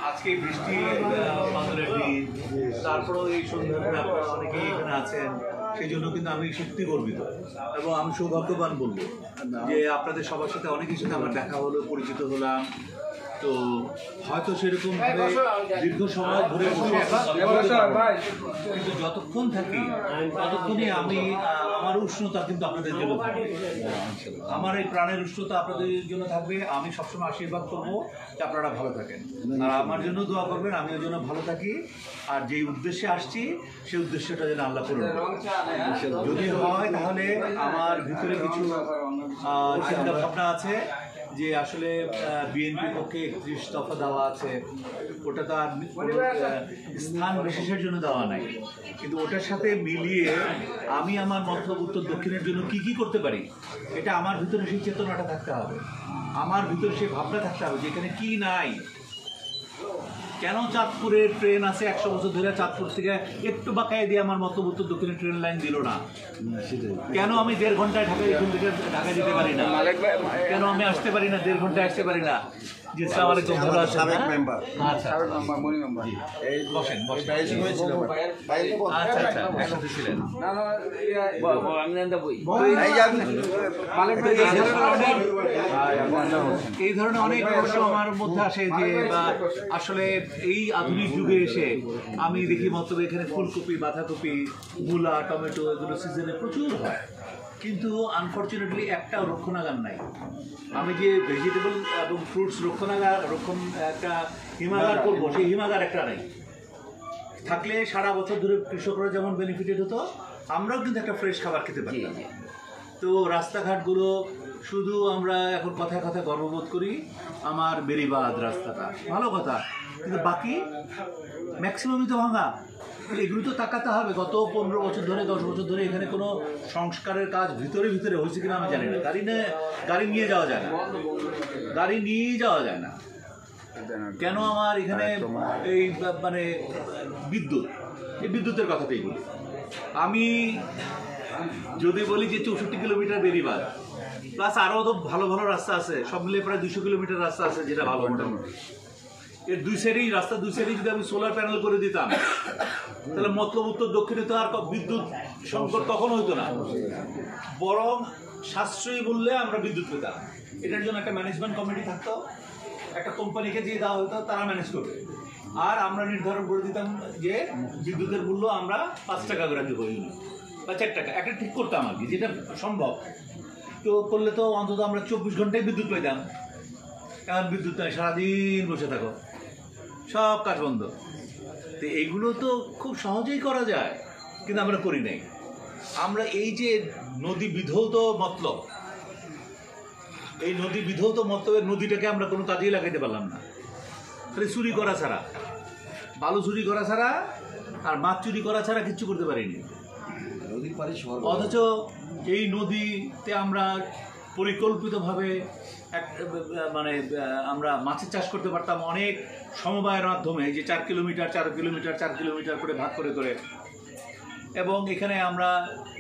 আজকে বৃষ্টি বাদলের দিন, তারপরেও এই সন্ধ্যাটা আপনারা অনেকেই এখানে আছেন, সেই জন্য কিন্তু আমি সত্যি গর্বিত এবং আমি সৌভাগ্যবান বলবো যে আপনাদের সবার সাথে অনেকের সাথে আমার দেখা হলো, পরিচিত হলাম। তো হয়তো সেরকম দীর্ঘ সময় ধরে কিন্তু যতক্ষণ থাকি ততক্ষণই আমি আমার উষ্ণতা কিন্তু আপনাদের জন্য থাকবে, আমার এই প্রাণের উষ্ণতা আপনাদের জন্য থাকবে। আমি সবসময় আশীর্বাদ করবো যে আপনারা ভালো থাকেন, আর আমার জন্য দোয়া করবেন আমি ওই জন্য ভালো থাকি, আর যেই উদ্দেশ্যে আসছি সেই উদ্দেশ্যটা যেন আল্লাহ পূরণ করে। যদি হয় তাহলে আমার ভিতরে কিছু চিন্তা ভাবনা আছে যে আসলে বিএনপির পক্ষে 31 দফা দেওয়া আছে, ওটা তো আর স্থান বিশেষের জন্য দেওয়া নাই, কিন্তু ওটার সাথে মিলিয়ে আমি আমার মধ্য উত্তর দক্ষিণের জন্য কি কি করতে পারি এটা আমার ভিতরে সেই চেতনাটা থাকতে হবে, আমার ভিতরে সেই ভাবনা থাকতে হবে যে এখানে কি নাই। কেন চাঁদপুরে ট্রেন আছে 100 বছর ধরে, চাঁদপুর থেকে একটু বাঁকায় দিয়ে আমার মধ্য উত্তর দক্ষিণে ট্রেন লাইন দিল না? কেন আমি 1.5 ঘন্টায় ঢাকায় এখান থেকে ঢাকায় যেতে পারি না? কেন আমি আসতে পারি না 1.5 ঘন্টায় আসতে পারি না? জি আসসালামু আলাইকুম, ভালো আছেন? সাবেক মেম্বার, আচ্ছা মনি মেম্বার, এই বসেন বসেন, হয়েছিল আচ্ছা আচ্ছা একসাথে ছিলেন না না আমি না বই এই ধরনের অনেক প্রশ্ন আমার মধ্যে আসে যে আসলে এই আধুনিক যুগে এসে আমি দেখি মতলব এখানে ফুলকপি, বাঁধাকপি, মূলা, টমেটো এগুলো সিজনে প্রচুর হয়, কিন্তু আনফর্চুনেটলি একটা রক্ষণাগার নাই। আমি যে ভেজিটেবল এবং ফ্রুটস রক্ষণ একটা হিমাগার করবো, সেই হিমাগার একটা নেই। থাকলে সারা বছর ধরে কৃষকরা যেমন বেনিফিটেড হতো, আমরাও কিন্তু একটা ফ্রেশ খাবার খেতে পারতাম। তো রাস্তাঘাটগুলো শুধু আমরা এখন কথায় কথায় গর্ববোধ করি আমার বেরিবাদ রাস্তাটা ভালো কথা, কিন্তু বাকি ম্যাক্সিমামই তো ভাঙা। এগুলো তো তাকাতে হবে। গত 15 বছর ধরে 10 বছর ধরে এখানে কোনো সংস্কারের কাজ ভিতরে ভিতরে হয়েছে কিনা আমি জানি না। গাড়ি নিয়ে যাওয়া যায় না, গাড়ি নিয়েই যাওয়া যায় না। কেন আমার এখানে এই মানে এই বিদ্যুতের কথাটাই বলি। আমি যদি বলি যে 64 কিলোমিটার বেরিবাদ প্লাস আরও তো ভালো ভালো রাস্তা আছে, সব মিলিয়ে প্রায় 200 কিলোমিটার রাস্তা আছে যেটা ভালো মোটামুটি। এর দুই সাইডেই যদি আমি সোলার প্যানেল করে দিতাম তাহলে মতলব উত্তর দক্ষিণে তো আর বিদ্যুৎ সংকট তখন হইতো না, বরং সাশ্রয়ী মূল্যে আমরা বিদ্যুৎ পেতাম। এটার জন্য একটা ম্যানেজমেন্ট কমিটি থাকতো, একটা কোম্পানিকে দিয়ে দেওয়া হতো, তারা ম্যানেজ করবে, আর আমরা নির্ধারণ করে দিতাম যে বিদ্যুতের মূল্য আমরা 5 টাকা করে দেবো বা 4 টাকা, একটা ঠিক করতাম আর কি, যেটা সম্ভব। তো করলে তো অন্তত আমরা 24 ঘন্টায় বিদ্যুৎ পেতাম। এখন বিদ্যুৎ নয়, সারাদিন বসে থাকো, সব কাজ বন্ধ। তো এইগুলো তো খুব সহজেই করা যায়, কিন্তু আমরা করি নাই। আমরা এই যে নদী বিধৌত মতলব, এই নদী বিধৌত মতলবের নদীটাকে আমরা কোনো কাজেই লাগাইতে পারলাম না, খালি চুরি করা ছাড়া, বালু চুরি করা ছাড়া আর মাছ চুরি করা ছাড়া কিচ্ছু করতে পারিনি। অথচ এই নদীতে আমরা পরিকল্পিতভাবে মানে আমরা মাছের চাষ করতে পারতাম অনেক সমবায়ের মাধ্যমে, যে 4 কিলোমিটার 4 কিলোমিটার 4 কিলোমিটার করে ভাগ করে করে। এবং এখানে আমরা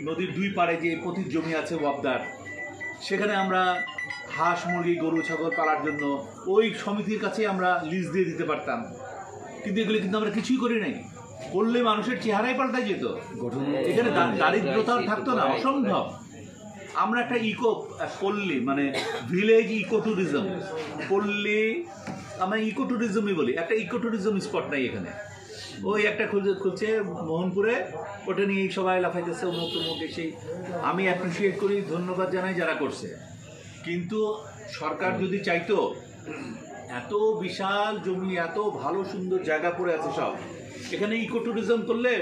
নদীর 2 পাড়ে যে পতিত জমি আছে ওয়াবদার, সেখানে আমরা হাঁস মুরগি গরু ছাগল পালার জন্য ওই সমিতির কাছে আমরা লিজ দিয়ে দিতে পারতাম, কিন্তু এগুলো কিন্তু আমরা কিছুই করি নাই। করলে মানুষের চেহারাই পাল্টাই যেত, এখানে দারিদ্রতা থাকতো না, অসম্ভব। আমরা একটা পল্লী মানে ভিলেজ ইকো ট্যুরিজম, পল্লী আমরা ইকো ট্যুরিজমই বলি, একটা ইকো ট্যুরিজম স্পট নাই এখানে। ওই একটা খুলছে মোহনপুরে, ওটা নিয়ে সবাই লাফাইতেছে, অমুক তমুক সেই। আমি অ্যাপ্রিসিয়েট করি, ধন্যবাদ জানাই যারা করছে, কিন্তু সরকার যদি চাইতো, এত বিশাল জমি, এত ভালো সুন্দর জায়গা পড়ে আছে সব, এখানে ইকো ট্যুরিজম করলে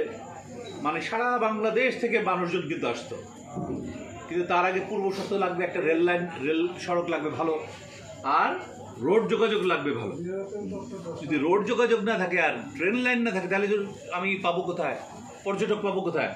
মানে সারা বাংলাদেশ থেকে মানুষজন কিন্তু আসতো। কিন্তু তার আগে পূর্ব শর্ত লাগবে, একটা রেল সড়ক লাগবে ভালো, আর রোড যোগাযোগ লাগবে ভালো। যদি রোড যোগাযোগ না থাকে আর ট্রেন লাইন না থাকে, তাহলে আমি পাবো কোথায়? পর্যটক পাবো কোথায়?